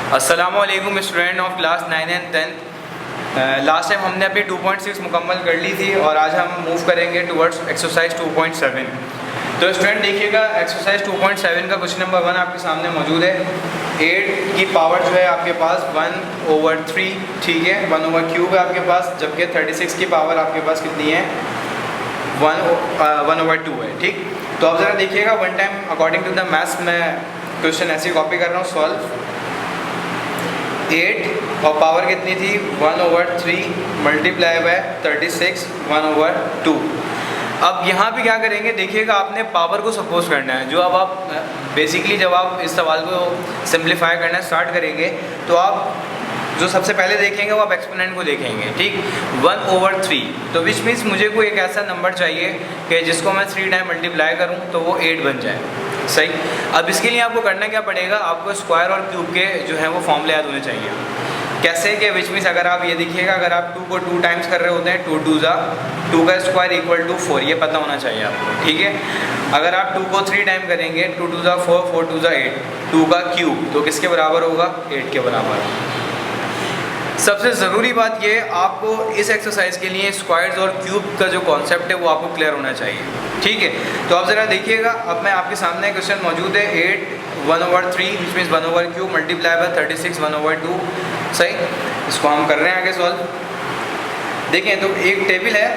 अस्सलामुअलैकुम student of class 9 and 10। Last time हमने अभी 2.6 मुकम्मल कर ली थी और आज हम मूव करेंगे टुवर्ड्स एक्सरसाइज 2.7। तो स्टूडेंट देखिएगा, एक्सरसाइज 2.7 का क्वेश्चन नंबर 1 आपके सामने मौजूद है। 8 की पावर जो है आपके पास 1/3, ठीक है, 1/3 है आपके पास, जबकि 36 की पावर आपके पास कितनी है, 1/2 है। ठीक, तो अब ज़रा देखिएगा, one time according to the maths मैं क्वेश्चन ऐसे कॉपी कर रहा हूँ, सॉल्व 8 और पावर कितनी थी 1/3 मल्टीप्लाई बाय 36 1/2। अब यहाँ पे क्या करेंगे, देखिएगा आपने पावर को सपोज करना है। जो अब आप बेसिकली जब आप इस सवाल को सिंप्लीफाई करना स्टार्ट करेंगे तो आप जो सबसे पहले देखेंगे वो आप एक्सपोनेंट को देखेंगे, ठीक, 1/3। तो विच मीन्स मुझे कोई एक ऐसा नंबर चाहिए कि जिसको मैं 3 टाइम मल्टीप्लाई करूँ तो वो 8 बन जाए, सही। अब इसके लिए आपको करना क्या पड़ेगा, आपको स्क्वायर और क्यूब के जो है वो फॉर्मूले याद होने चाहिए। कैसे कि विच मीन्स अगर आप ये देखिएगा, अगर आप 2 को 2 टाइम्स कर रहे होते हैं, 2 2 2 का स्क्वायर इक्वल टू 4, ये पता होना चाहिए आपको, ठीक है। अगर आप 2 को 3 टाइम करेंगे, 2 2 4 4 2 8, 2 का क्यूब तो किसके बराबर होगा, 8 के बराबर। सबसे ज़रूरी बात ये, आपको इस एक्सरसाइज के लिए स्क्वायर्स और क्यूब का जो कॉन्सेप्ट है वो आपको क्लियर होना चाहिए, ठीक है। तो आप ज़रा देखिएगा, अब मैं आपके सामने क्वेश्चन मौजूद है, 8 1/3 विच मीन्स 1/3 मल्टीप्लाई बाय 36 1/2, सही। इसको हम कर रहे हैं आगे सॉल्व। देखें तो एक टेबल है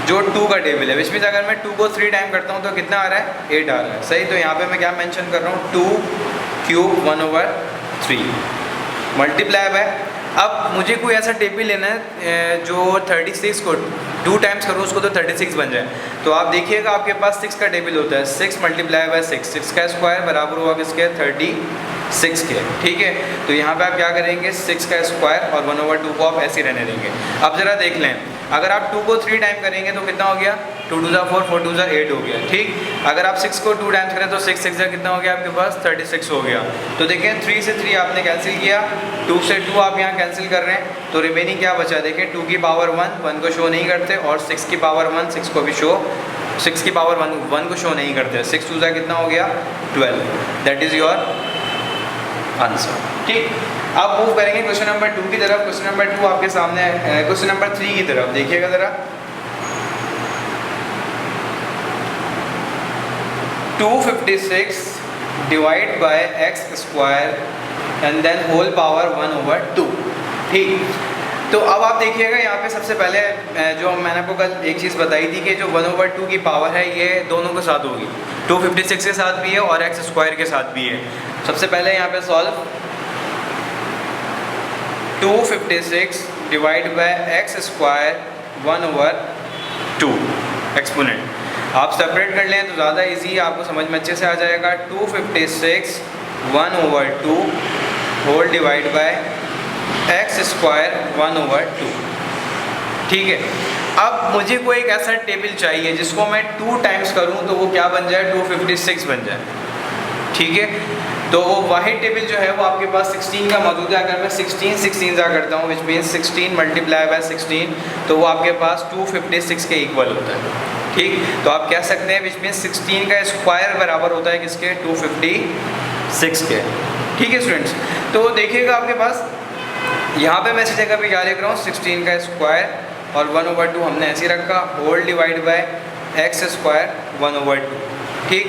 जो 2 का टेबल है, विच मीन्स अगर मैं 2 को 3 टाइम करता हूँ तो कितना आ रहा है, 8 आ रहा है, सही। तो यहाँ पे मैं क्या मेंशन कर रहा हूँ, 2 क्यूब 1/3 मल्टीप्लाई बाय, अब मुझे कोई ऐसा टेबल लेना है जो 36 को 2 टाइम्स करूँ उसको तो 36 बन जाए। तो आप देखिएगा आपके पास 6 का टेबल होता है, 6 मल्टीप्लाई बाय 6, 6 का स्क्वायर बराबर हुआ किसके, 36 के, ठीक है। तो यहाँ पे आप क्या करेंगे, 6 का स्क्वायर और 1/2 को आप ऐसे रहने देंगे। अब ज़रा देख लें, अगर आप 2 को 3 टाइम करेंगे तो कितना हो गया, 2 2 4 4 2 8 हो गया, ठीक। अगर आप 6 को 2 टाइम्स करें तो 6 6 कितना हो गया आपके पास, 36 हो गया। तो देखें 3 से 3 आपने कैंसिल किया, 2 से 2 आप यहाँ कैंसिल कर रहे हैं, तो रिमेनिंग क्या बचा, देखें 2 की पावर 1 को शो नहीं करते, और 6 की पावर 1 6 को भी शो, 6 की पावर 1 को शो नहीं करते। 6 2 कितना हो गया, 12, दैट इज़ योर आंसर, ठीक। अब मूव करेंगे क्वेश्चन नंबर 2 की तरफ। क्वेश्चन नंबर 2 आपके सामने है, क्वेश्चन नंबर 3 की तरफ देखिएगा ज़रा। 256 divide by x square and then whole power 1/2, ठीक। तो अब आप देखिएगा यहाँ पे सबसे पहले जो मैंने आपको कल एक चीज़ बताई थी कि जो 1/2 की पावर है ये दोनों के साथ होगी, 256 के साथ भी है और x स्क्वायर के साथ भी है। सबसे पहले यहाँ पे solve 256 divide by x square 1/2 exponent. आप सेपरेट कर लें तो ज़्यादा इजी, आपको समझ में अच्छे से आ जाएगा। 256 1/2 whole divide by x square 1/2, ठीक है। अब मुझे कोई एक ऐसा टेबल चाहिए जिसको मैं 2 टाइम्स करूं तो वो क्या बन जाए, 256 बन जाए, ठीक है। तो वो वाहिद टेबल जो है वो आपके पास 16 का मौजूद है। अगर मैं 16 16 करता हूँ विच मीन्स 16 मल्टीप्लाई बाय 16 तो वो आपके पास 256 के इक्वल होता है, ठीक। तो आप कह सकते हैं विच मीन्स 16 का स्क्वायर बराबर होता है किसके, 256 के, ठीक है स्टूडेंट्स। तो देखिएगा आपके पास यहाँ पे मैं इसी जगह पे क्या लिख रहा हूँ, 16 का स्क्वायर और 1/2 हमने ऐसे रखा, whole divide by x square 1/2, ठीक।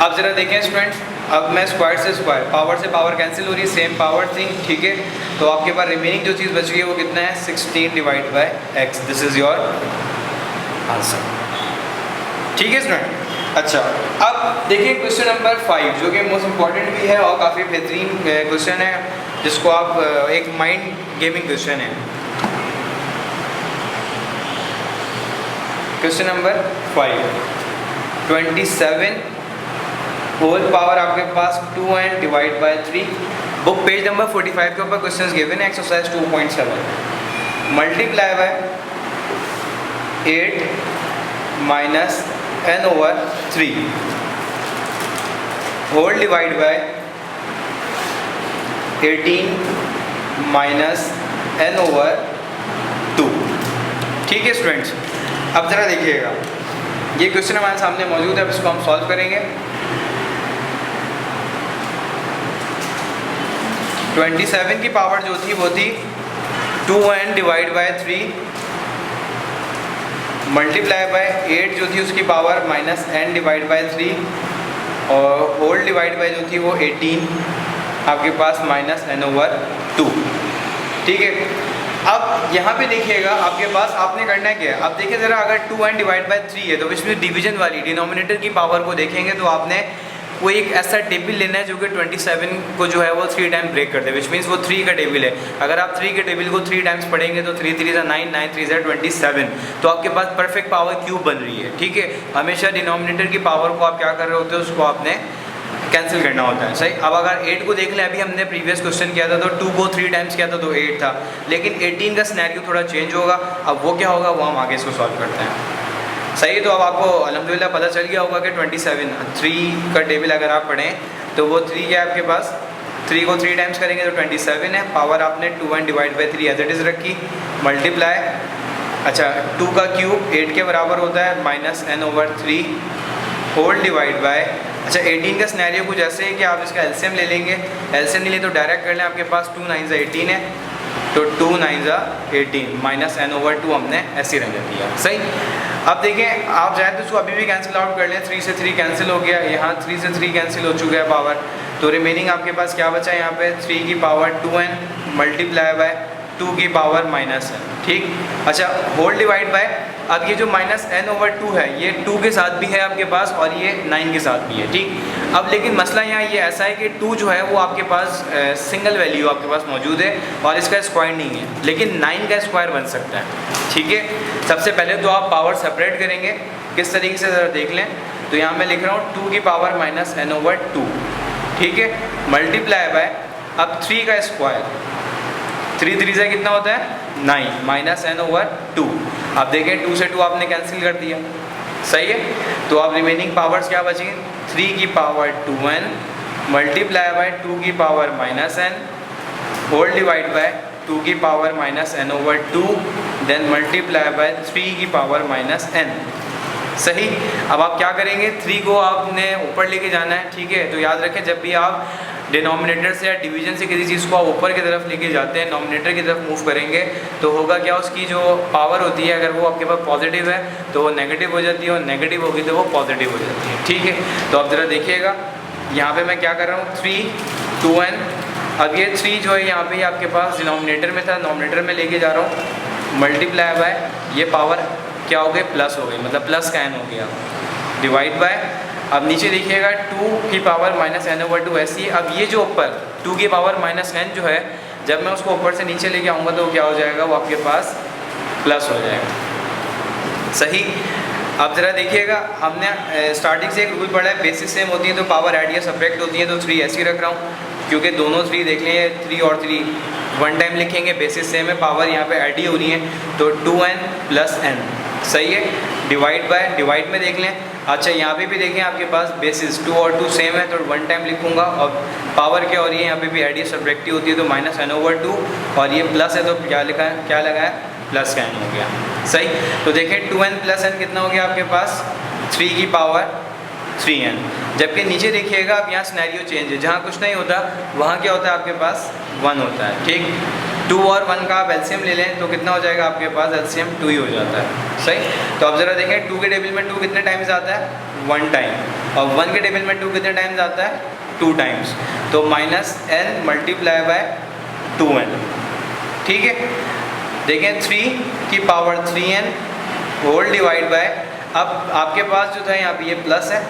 अब ज़रा देखें स्टूडेंट्स, अब मैं स्क्वायर से स्क्वायर, पावर से पावर कैंसिल हो रही है, सेम पावर थी, ठीक है। तो आपके पास रिमेनिंग जो चीज़ बच गई है वो कितना है, 16 divide by x, this is your answer, ठीक है स्टूडेंट। अच्छा, अब देखिए क्वेश्चन नंबर 5 जो कि मोस्ट इम्पॉर्टेंट भी है और काफ़ी बेहतरीन क्वेश्चन है, जिसको आप एक माइंड गेमिंग क्वेश्चन है। क्वेश्चन नंबर 5, 27 होल पावर आपके पास 2n divide by 3। Book page number 45 के ऊपर क्वेश्चंस गिवन है, exercise 2.7 multiply by 8 minus n/3 whole divide by 18 minus n/2, ठीक है स्टूडेंट्स। अब ज़रा देखिएगा, ये क्वेश्चन हमारे सामने मौजूद है, अब इसको हम सॉल्व करेंगे। 27 की पावर जो थी वो थी 2n divide by 3 multiply by 8 जो थी उसकी power minus n divide by 3 और होल डिवाइड बाय जो थी वो 18 आपके पास माइनस n/2। ठीक है, अब यहाँ पे देखिएगा आपके पास आपने करना है क्या है, अब देखिए ज़रा, अगर 2n डिवाइड बाय 3 है तो इसमें डिवीजन वाली डिनोमिनेटर की पावर को देखेंगे तो आपने कोई एक ऐसा टेबल लेना है जो कि 27 को जो है वो 3 टाइम ब्रेक कर दे, विच मीन्स वो 3 का टेबल है। अगर आप 3 के टेबल को 3 टाइम्स पढ़ेंगे तो 3 3 9, 9 3 27, तो आपके पास परफेक्ट पावर क्यूब बन रही है। ठीक है, हमेशा डिनोमिनेटर की पावर को आप क्या कर रहे होते हो, उसको आपने कैंसिल करना होता है। सही, अब अगर 8 को देख लें, अभी हमने प्रीवियस क्वेश्चन किया था तो 2 को 3 टाइम्स किया था तो 8 था, लेकिन 18 का सिनेरियो थोड़ा चेंज होगा। अब वो क्या होगा वो हम आगे इसको सॉल्व करते हैं। सही है, तो अब आपको अल्हम्दुलिल्लाह पता चल गया होगा कि 27 3 का टेबल अगर आप पढ़ें तो वो 3 क्या है आपके पास, 3 को 3 टाइम्स करेंगे तो 27 है, पावर आपने 2n divide by 3 as it is रखी, मल्टीप्लाई, अच्छा 2 का क्यूब 8 के बराबर होता है minus n/3 whole divide bye, अच्छा 18 का सिनेरियो कुछ ऐसे है कि आप इसका एलसीएम ले लेंगे, एलसीएम नहीं ले तो डायरेक्ट कर लें, आपके पास 2 9 18 है तो 2 9 18 माइनस n/2 हमने ऐसे रहने दिया। सही, अब देखें आप चाहें तो इसको अभी भी कैंसिल आउट कर लें, 3 से 3 कैंसिल हो गया, यहाँ 3 से 3 कैंसिल हो चुका है पावर, तो रिमेनिंग आपके पास क्या बचा है यहाँ पे 3 की पावर 2n मल्टीप्लाई बाय 2 की पावर माइनस n। ठीक, अच्छा होल डिवाइड बाय, अब ये जो माइनस n/2 है ये 2 के साथ भी है आपके पास और ये 9 के साथ भी है। ठीक, अब लेकिन मसला यहाँ ये ऐसा है कि 2 जो है वो आपके पास सिंगल वैल्यू आपके पास मौजूद है और इसका स्क्वायर नहीं है, लेकिन 9 का स्क्वायर बन सकता है। ठीक है, सबसे पहले तो आप पावर सेपरेट करेंगे, किस तरीके से ज़रा देख लें, तो यहाँ मैं लिख रहा हूँ 2 की पावर माइनस n/2, ठीक है, मल्टीप्लाई बाय, अब 3 का स्क्वायर, 3 3 से कितना होता है 9 माइनस n/2। अब देखें 2 से 2 आपने कैंसिल कर दिया, सही है, तो अब रिमेनिंग पावर्स क्या बची, 3 की पावर 2n मल्टीप्लाई बाय 2 की power minus n whole divide by 2 की power minus n/2 then multiply by 3 की पावर माइनस n। सही, अब आप क्या करेंगे, 3 को आपने ऊपर लेके जाना है। ठीक है, तो याद रखें जब भी आप डिनोमिनेटर से या डिवीजन से किसी चीज़ को आप ऊपर की तरफ लेके जाते हैं, नॉमिनेटर की तरफ मूव करेंगे तो होगा क्या, उसकी जो पावर होती है अगर वो आपके पास पॉजिटिव है तो वो नेगेटिव हो जाती है और नेगेटिव होगी तो वो पॉजिटिव हो जाती है। ठीक है, तो अब ज़रा देखिएगा यहाँ पे मैं क्या कर रहा हूँ, 3 2n, अब ये 3 जो है यहाँ पे आपके पास डिनोमिनेटर में था, नॉमिनेटर में लेके जा रहा हूँ, मल्टीप्लाई बाय ये पावर क्या हो गई प्लस हो गई, मतलब प्लस का n हो गया, डिवाइड बाय, अब नीचे देखिएगा 2 की पावर माइनस n/2 ऐसी। अब ये जो ऊपर 2 की पावर माइनस n जो है, जब मैं उसको ऊपर से नीचे लेके आऊँगा तो क्या हो जाएगा, वो आपके पास प्लस हो जाएगा। सही, अब ज़रा देखिएगा हमने स्टार्टिंग से एक रूल पढ़ा है, बेसिस सेम होती है तो पावर ऐड या सब्ट्रैक्ट होती है, तो 3 ऐसे ही रख रहा हूँ क्योंकि दोनों 3 देख लें, 3 और 3 1 टाइम लिखेंगे, बेसिस सेम है, पावर यहाँ पे ऐड ही हो रही है तो 2n प्लस n। सही है, डिवाइड बाय, डिवाइड में देख लें, अच्छा यहाँ पे भी देखें आपके पास बेसिस 2 और 2 सेम है तो 1 टाइम लिखूंगा और पावर क्या हो रही है यहाँ पे भी ऐड या सब्ट्रैक्ट होती है तो माइनस n/2 और ये प्लस है तो क्या लिखा है, क्या लगा है, प्लस का n हो गया। सही, तो देखें 2n प्लस n कितना हो गया आपके पास, 3 की पावर 3n, जबकि नीचे देखिएगा आप यहाँ सिनेरियो चेंज है, जहाँ कुछ नहीं होता वहाँ क्या होता है आपके पास 1 होता है। ठीक, 2 और 1 का आप एलसीएम ले लें तो कितना हो जाएगा आपके पास, एलसीएम 2 ही हो जाता है। सही, तो अब ज़रा देखें 2 के टेबल में 2 कितने टाइम्स आता है, 1 टाइम, और 1 के टेबल में 2 कितने टाइम्स आता है, 2 टाइम्स, तो minus n multiply by 2n। ठीक है, देखें 3 की power 3n whole divide by, अब आपके पास जो था यहाँ पे ये प्लस है,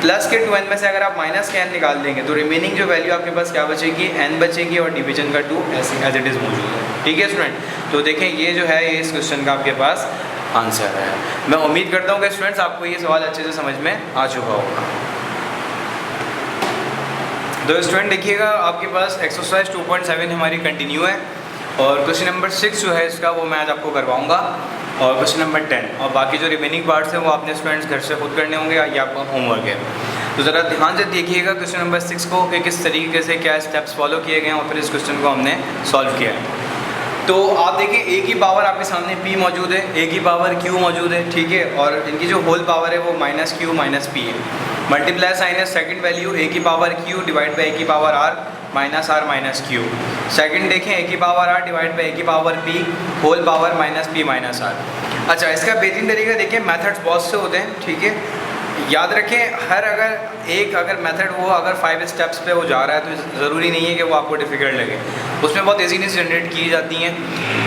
प्लस के 2n में से अगर आप माइनस के n निकाल देंगे तो रिमेनिंग जो वैल्यू आपके पास क्या बचेगी, n बचेगी और डिवीजन का 2 ऐसे एज इट इज़ मौजूद है। ठीक है स्टूडेंट, तो देखें ये जो है ये इस क्वेश्चन का आपके पास आंसर है। मैं उम्मीद करता हूँ कि स्टूडेंट्स आपको ये सवाल अच्छे से समझ में आ चुका होगा। तो स्टूडेंट देखिएगा आपके पास एक्सरसाइज 2.7 हमारी कंटिन्यू है और क्वेश्चन नंबर 6 जो है इसका वो मैं आज आपको करवाऊँगा और क्वेश्चन नंबर 10 और बाकी जो रिमेनिंग पार्ट्स हैं वो आपने स्टूडेंट्स घर से खुद करने होंगे या आपका होमवर्क है। तो ज़रा ध्यान से देखिएगा क्वेश्चन नंबर 6 को कि किस तरीके से क्या स्टेप्स फॉलो किए गए हैं और फिर इस क्वेश्चन को हमने सॉल्व किया है। तो आप देखिए ए की पावर आपके सामने p मौजूद है, ए की पावर q मौजूद है, ठीक है, और इनकी जो होल पावर है वो माइनस क्यू माइनस पी है। मल्टीप्लाई साइन है, सेकंड वैल्यू ए की power q divide by a की power r minus q. Second देखें ए की power r divide by a की power p whole power minus p minus r। अच्छा, इसका बेहतरीन तरीका देखिए, मेथड्स बहुत से होते हैं, ठीक है, याद रखें हर अगर मेथड वो अगर 5 स्टेप्स पे वो जा रहा है तो ज़रूरी नहीं है कि वो आपको डिफ़िकल्ट लगे, उसमें बहुत ईजीली जनरेट की जाती हैं।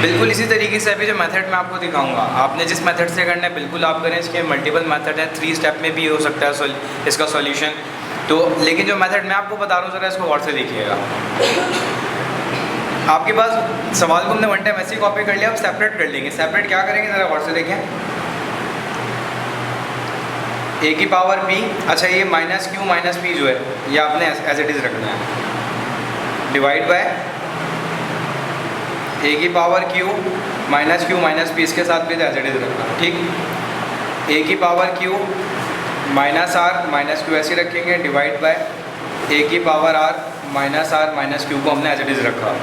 बिल्कुल इसी तरीके से अभी जो मेथड मैं आपको दिखाऊंगा, आपने जिस मेथड से करना है बिल्कुल आप करें। इसके मल्टीपल मेथड हैं, 3 स्टेप में भी हो सकता है इसका सॉल्यूशन। तो लेकिन जो मेथड मैं आपको बता रहा हूँ ज़रा इसको गौर से देखिएगा। आपके पास सवाल को हमने वन टाइम ऐसे ही कॉपी कर लिया, अब सेपरेट कर लेंगे। सेपरेट क्या करेंगे ज़रा गौर से देखें। ए की पावर p, अच्छा ये माइनस क्यू माइनस पी जो है ये आपने एज इट इज़ रखना है, डिवाइड बाय ए की power q minus q minus P, इसके साथ भी एज इट इज़ रखना, ठीक। ए की power q minus r minus Q ऐसे रखेंगे, डिवाइड बाय ए की पावर r माइनस क्यू को हमने एज इट इज़ रखा,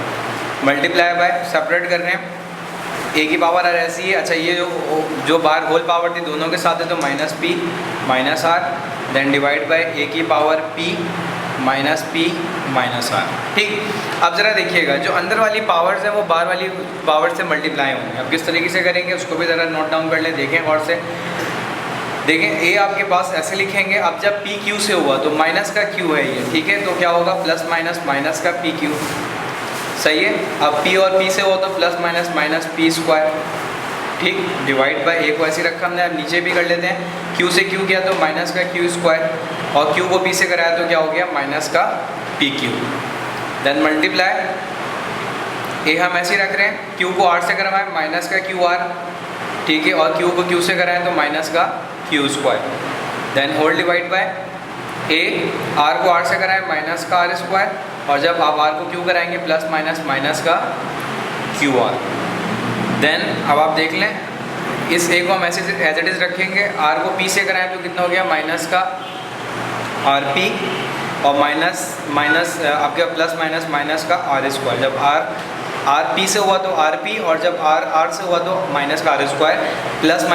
मल्टीप्लाई बाय सेपरेट कर रहे हैं। ए की पावर आर ऐसी है, अच्छा ये जो बाहर होल पावर थी दोनों के साथ है तो minus P minus R, then divide by A की पावर पी माइनस आर, ठीक। अब ज़रा देखिएगा जो अंदर वाली पावर्स हैं वो बाहर वाली पावर से मल्टीप्लाई होंगे। अब किस तरीके से करेंगे उसको भी ज़रा नोट डाउन कर लें, देखें और से देखें। ए आपके पास ऐसे लिखेंगे, अब जब पी क्यू से हुआ तो माइनस का क्यू है ये, ठीक है, तो क्या होगा प्लस माइनस का पी क्यू, सही है। अब p और p से हो तो प्लस माइनस पी स्क्वायर, ठीक, डिवाइड बाय ए को ऐसे रखा हमने। अब नीचे भी कर लेते हैं, q से q किया तो माइनस का क्यू स्क्वायर और q को p से कराया तो क्या हो गया माइनस का पी क्यू, देन मल्टीप्लाई ए हम ऐसे रख रहे हैं, q को r से कराए माइनस का क्यू आर, ठीक है, और q को q से कराएं तो माइनस का q square, then whole divide by a r को r से कराएं माइनस का r स्क्वायर, और जब आप r को q कराएंगे प्लस माइनस का क्यू आर। देन अब आप देख लें इस a को हम ऐसे एज इट इज़ रखेंगे, r को p से कराएं तो कितना हो गया माइनस का आर पी और माइनस आपके प्लस माइनस का आर स्क्वायर। जब आर पी से हुआ तो आर पी, और जब आर से हुआ तो माइनस का r square, plus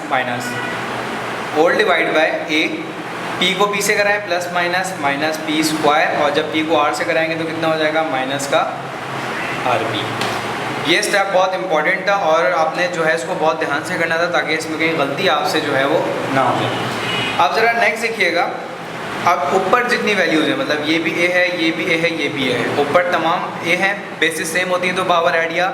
minus whole divide by a, p को p से कराएं प्लस माइनस पी स्क्वायर, और जब p को r से कराएंगे तो कितना हो जाएगा माइनस का आर पी। ये स्टेप बहुत इंपॉर्टेंट था और आपने जो है इसको बहुत ध्यान से करना था ताकि इसमें कहीं गलती आपसे जो है वो ना हो जाए। अब ज़रा नेक्स्ट देखिएगा, अब ऊपर जितनी वैल्यूज़ हैं, मतलब ये भी a है, ये भी a है, ये भी a है, ऊपर तमाम a हैं, बेसिस सेम होती हैं तो पावर ऐड या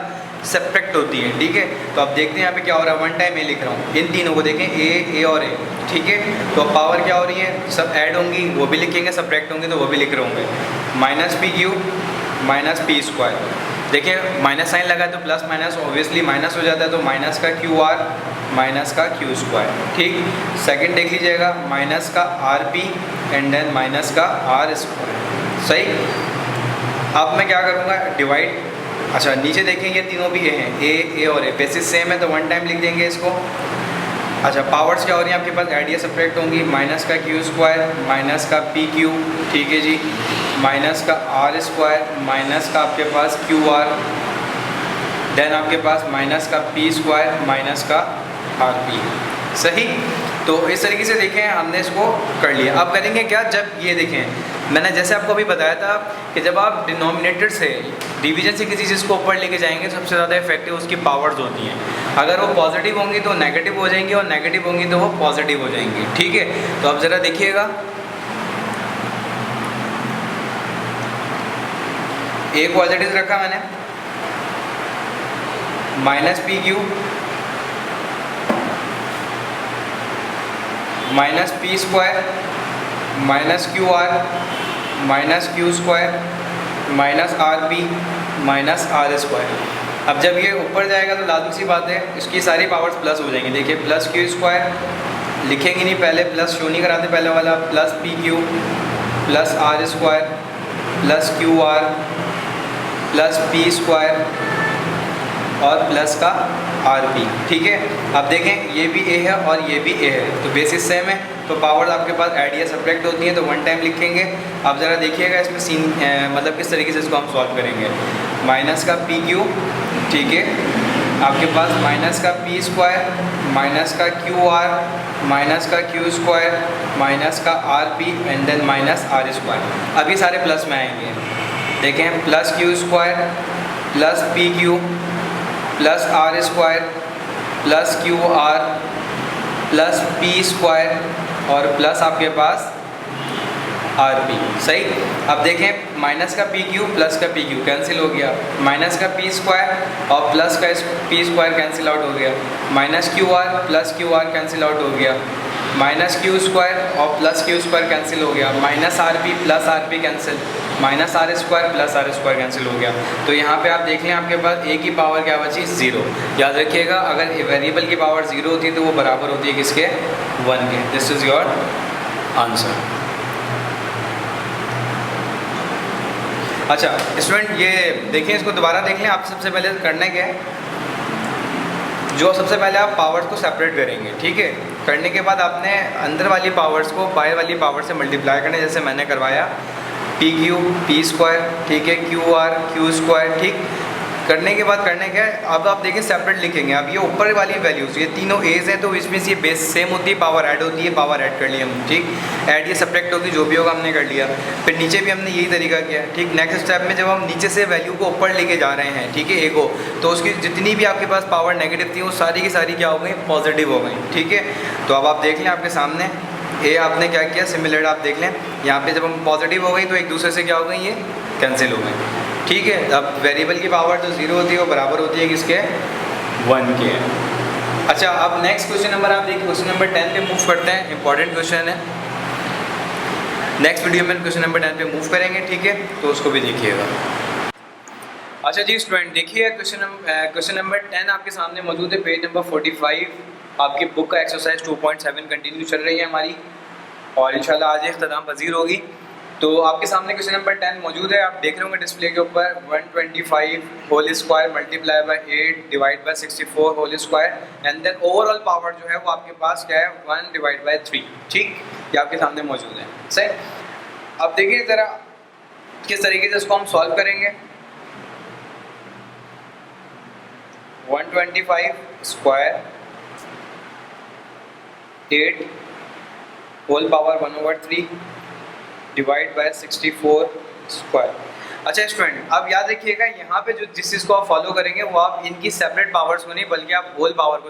सब्ट्रैक्ट होती है, ठीक है। तो अब देखते हैं यहाँ पे क्या हो रहा है, वन टाइम ए लिख रहा हूँ, इन तीनों को देखें ए और ए, ठीक है। तो अब पावर क्या हो रही है, सब ऐड होंगी वो भी लिखेंगे, सब्ट्रैक्ट होंगे तो वो भी लिख रहे होंगे, minus p q minus p square. देखिए माइनस साइन लगा है तो प्लस माइनस ऑब्वियसली माइनस हो जाता है, तो माइनस का क्यू आर माइनस का क्यू स्क्वायर, ठीक। सेकंड देख लीजिएगा माइनस का r p and then minus का आर स्क्वायर, सही। अब मैं क्या करूँगा डिवाइड, अच्छा नीचे देखें ये तीनों भी ए हैं, ए और ए बेसिस सेम है तो वन टाइम लिख देंगे इसको। अच्छा पावर्स क्या हो रही हैं आपके पास, ऐड या सब्ट्रैक्ट होंगी, माइनस का क्यू स्क्वायर माइनस का पी क्यू, ठीक है जी, माइनस का आर स्क्वायर माइनस का आपके पास क्यू आर, देन आपके पास माइनस का पी स्क्वायर माइनस का आर पी, सही। तो इस तरीके से देखें हमने इसको कर लिया। अब करेंगे क्या, जब ये देखें मैंने जैसे आपको अभी बताया था कि जब आप डिनोमिनेटर से डिवीजन से किसी चीज़ को ऊपर लेके जाएंगे सबसे ज़्यादा इफेक्टिव उसकी पावर्स होती हैं। अगर वो पॉजिटिव होंगी तो नेगेटिव हो जाएंगी और नेगेटिव होंगी तो वो पॉजिटिव हो जाएंगी, ठीक है। तो अब ज़रा देखिएगा, ए को एज इट इज़ रखा मैंने, minus p q minus p square minus q r minus q square minus r p minus r square. अब जब ये ऊपर जाएगा तो लाजमी सी बात है इसकी सारी पावर्स प्लस हो जाएंगी। देखिए प्लस क्यू स्क्वायर लिखेंगे नहीं, पहले प्लस शो नहीं कराते पहले वाला, plus p q plus r square plus q r plus p square और प्लस का आर पी। ठीक है, अब देखें ये भी ए है और ये भी ए है, तो बेसिस सेम है, तो पावर आपके पास ऐड या सब्ट्रैक्ट होती है, तो वन टाइम लिखेंगे। अब ज़रा देखिएगा इसमें सीन मतलब किस तरीके से इसको हम सॉल्व करेंगे। माइनस का पी क्यू, ठीक है, आपके पास माइनस का पी स्क्वायर, माइनस का क्यू आर, माइनस का क्यू स्क्वायर, माइनस का r p and then minus r square. अब ये सारे प्लस में आएंगे, देखें plus q square plus p q plus r square plus q r plus p square और प्लस आपके पास आर पी। सही, अब देखें माइनस का पी क्यू प्लस का पी क्यू कैंसिल हो गया, माइनस का पी स्क्वायर और प्लस का पी स्क्वायर कैंसिल आउट हो गया, minus q r plus q r cancel out हो गया, माइनस क्यू स्क्वायर और प्लस क्यू स्क्वायर कैंसिल हो गया, minus r p plus r p cancel, minus r square plus r square cancel हो गया। तो यहाँ पे आप देख लें आपके पास ए की पावर क्या बची, ज़ीरो। याद रखिएगा अगर वेरिएबल की पावर ज़ीरो होती है तो वो बराबर होती है किसके, वन के। This is your answer. अच्छा स्टूडेंट ये देखें, इसको दोबारा देख लें। आप सबसे पहले करना क्या है, जो सबसे पहले आप पावर्स को सेपरेट करेंगे, ठीक है। करने के बाद आपने अंदर वाली पावर्स को बाहर वाली पावर से मल्टीप्लाई करना है, जैसे मैंने करवाया पी क्यू पी स्क्वायर, ठीक है, क्यू आर क्यू स्क्वायर। ठीक करने के बाद करने क्या है, अब आप देखें सेपरेट लिखेंगे। अब ये ऊपर वाली वैल्यूज़ ये तीनों एज हैं तो इसमें से ये बेस सेम होती है, पावर ऐड होती है, पावर ऐड कर लिया हम, ठीक। ऐड ये सब्ट्रैक्ट होगी, जो भी होगा हमने कर लिया। फिर नीचे भी हमने यही तरीका किया, ठीक। नेक्स्ट स्टेप में जब हम नीचे से वैल्यू को ऊपर लेके जा रहे हैं, ठीक है, ए को, तो उसकी जितनी भी आपके पास पावर नेगेटिव थी वो सारी की सारी क्या हो गई, पॉजिटिव हो गई, ठीक है। तो अब आप देख लें आपके सामने ए आपने क्या किया, सिमिलर आप देख लें यहाँ पे जब हम पॉजिटिव हो गई तो एक दूसरे से क्या हो गई, ये कैंसिल हो गई, ठीक है। अब वेरिएबल की पावर जो ज़ीरो होती है वो बराबर होती है किसके, वन के। अच्छा अब नेक्स्ट क्वेश्चन नंबर आप देखिए, क्वेश्चन नंबर 10 पे मूव करते हैं। इंपॉर्टेंट क्वेश्चन है, नेक्स्ट वीडियो में क्वेश्चन नंबर 10 पे मूव करेंगे, ठीक है, तो उसको भी देखिएगा। अच्छा जी स्टूडेंट देखिए क्वेश्चन नंबर 10 आपके सामने मौजूद है, पेज नंबर 45 आपकी बुक का एक्सरसाइज 2.7 कंटिन्यू चल रही है हमारी और इंशाल्लाह आज इख्तिताम पजीर होगी। तो आपके सामने क्वेश्चन नंबर 10 मौजूद है, आप देख रहे होंगे डिस्प्ले के ऊपर 125 whole square multiply by 8 divide by 64 whole square and then overall power जो है वो आपके पास क्या है 1 डिवाइड बाय 3, ठीक, ये आपके सामने मौजूद है। सही, अब देखिए ज़रा किस तरीके से इसको हम सॉल्व करेंगे। 125 square 8 whole power 1/3 divide by 64 square. अच्छा स्टूडेंट अब याद रखिएगा यहाँ पे जो जिस चीज़ को आप फॉलो करेंगे वो आप इनकी सेपरेट पावर्स को नहीं बल्कि आप होल पावर को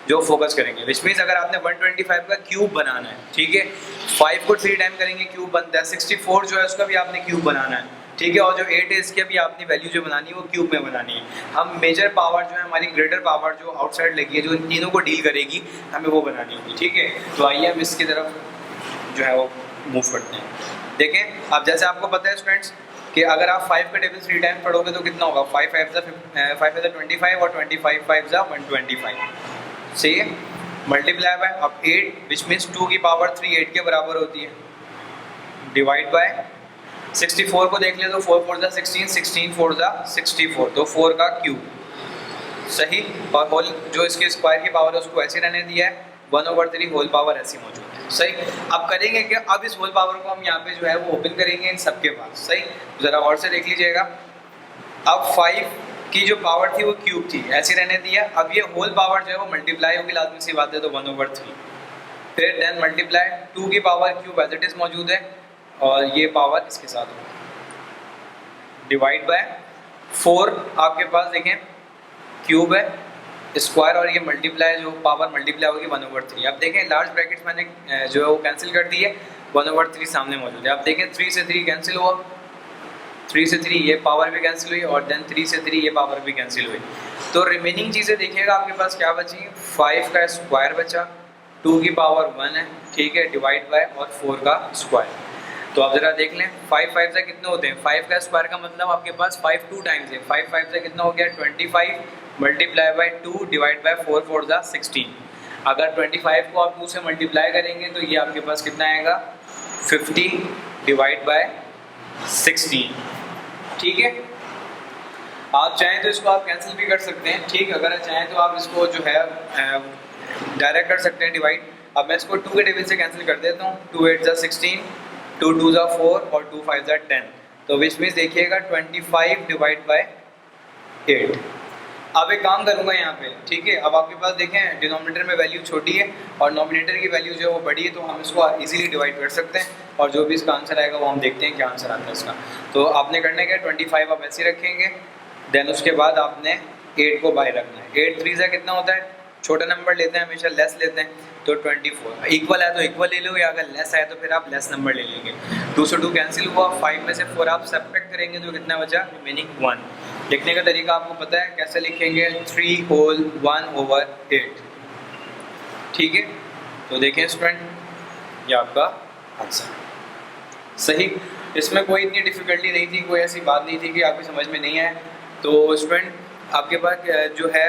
जो फोकस करेंगे, विच मीन्स अगर आपने 125 का क्यूब बनाना है, ठीक है, 5 को 3 टाइम करेंगे क्यूब बनता है, 64 जो है उसका भी आपने क्यूब बनाना है, ठीक है, और जो 8 है इसके भी आपने वैल्यू जो बनानी है वो क्यूब में बनानी है। हम मेजर पावर जो है हमारी ग्रेटर पावर जो आउटसाइड लगी है जो इन तीनों को डील करेगी हमें वो बनानी होगी, ठीक है। तो आइए हम इसकी तरफ जो है वो मूव करते हैं। देखें अब जैसे आपको पता है स्टूडेंट्स कि अगर आप 5 का टेबल 3 टाइम पढ़ोगे तो कितना होगा, 5 5 ज़ा 25 और 25 5 ज़ा 125, सही है। मल्टीप्लाई बाय अब 8 विच मीन्स 2 की पावर 3 8 के बराबर होती है, डिवाइड बाय 64 को देख ले तो 4 4 ज़ा 16 16 4 ज़ा 64 तो 4 का क्यूब, सही। और होल जो इसके स्क्वायर की पावर है उसको ऐसे रहने दिया है, 1/3 होल पावर ऐसी मौजूद है, सही। अब करेंगे क्या, अब इस होल पावर को हम यहाँ पे जो है वो ओपन करेंगे इन सबके पास, सही। ज़रा और से देख लीजिएगा, अब 5 की जो पावर थी वो क्यूब थी ऐसे रहने दिया, अब ये होल पावर जो है वो मल्टीप्लाई होगी, लाजमी सी बात है, तो 1/3 फिर देन मल्टीप्लाई 2 की power cube as it is मौजूद है और ये पावर इसके साथ होगी, डिवाइड बाय 4 आपके पास देखें क्यूब है स्क्वायर और ये मल्टीप्लाई जो पावर मल्टीप्लाई होगी 1/3। अब देखें लार्ज ब्रैकेट्स मैंने जो है वो कैंसिल कर दी है, 1/3 सामने मौजूद है। अब देखें 3 से 3 कैंसिल हुआ, 3 से 3 ये पावर भी कैंसिल हुई और देन 3 से 3 ये पावर भी कैंसिल हुई। तो रिमेनिंग चीज़ें देखिएगा आपके पास क्या बची, 5 का स्क्वायर बचा, 2 की पावर 1 है, ठीक है, डिवाइड बाय और 4 का स्क्वायर। तो आप ज़रा देख लें 5 5 से कितने होते हैं, 5 का स्क्वायर का मतलब आपके पास 5 2 टाइम्स है, 5 5 से कितना हो गया 25 मल्टीप्लाई बाय 2 डिवाइड बाय 4 4 ज़ा 16। अगर 25 को आप 2 से मल्टीप्लाई करेंगे तो ये आपके पास कितना आएगा 50 डिवाइड बाय 16, ठीक है। आप चाहें तो इसको आप कैंसिल भी कर सकते हैं, ठीक। अगर चाहें तो आप इसको जो है डायरेक्ट कर सकते हैं डिवाइड। अब मैं इसको 2 के टेबल से कैंसिल कर देता हूँ। 2 8 ज़ा 16, 2 2 ज़ा 4 और 2 5 ज़ा 10। तो विच मीन्स देखिएगा 25 डिवाइड बाय 8। अब एक काम करूँगा यहाँ पे, ठीक है। अब आपके पास देखें डिनोमिनेटर में वैल्यू छोटी है और नोमिनेटर की वैल्यू जो है वो बड़ी है, तो हम इसको इजीली डिवाइड कर सकते हैं और जो भी इसका आंसर आएगा वो हम देखते हैं क्या आंसर आता है इसका। तो आपने करना क्या, 25 आप ऐसे रखेंगे, देन उसके बाद आपने 8 को बाय रखना है। 8 3 से कितना होता है, छोटा नंबर लेते हैं हमेशा, लेस लेते हैं, तो 24। इक्वल है तो इक्वल ले लो, या अगर लेस है तो फिर आप लेस नंबर ले लेंगे। 2 से 2 कैंसिल हुआ, 5 में से 4 आप सब्ट्रैक्ट करेंगे तो कितना बचा, रिमेनिंग 1। लिखने का तरीका आपको पता है, कैसे लिखेंगे, 3 होल 1/8, ठीक है। तो देखें स्टूडेंट, ये आपका आंसर सही। इसमें कोई इतनी डिफ़िकल्टी नहीं थी, कोई ऐसी बात नहीं थी कि आपकी समझ में नहीं आए। तो स्टूडेंट आपके पास जो है,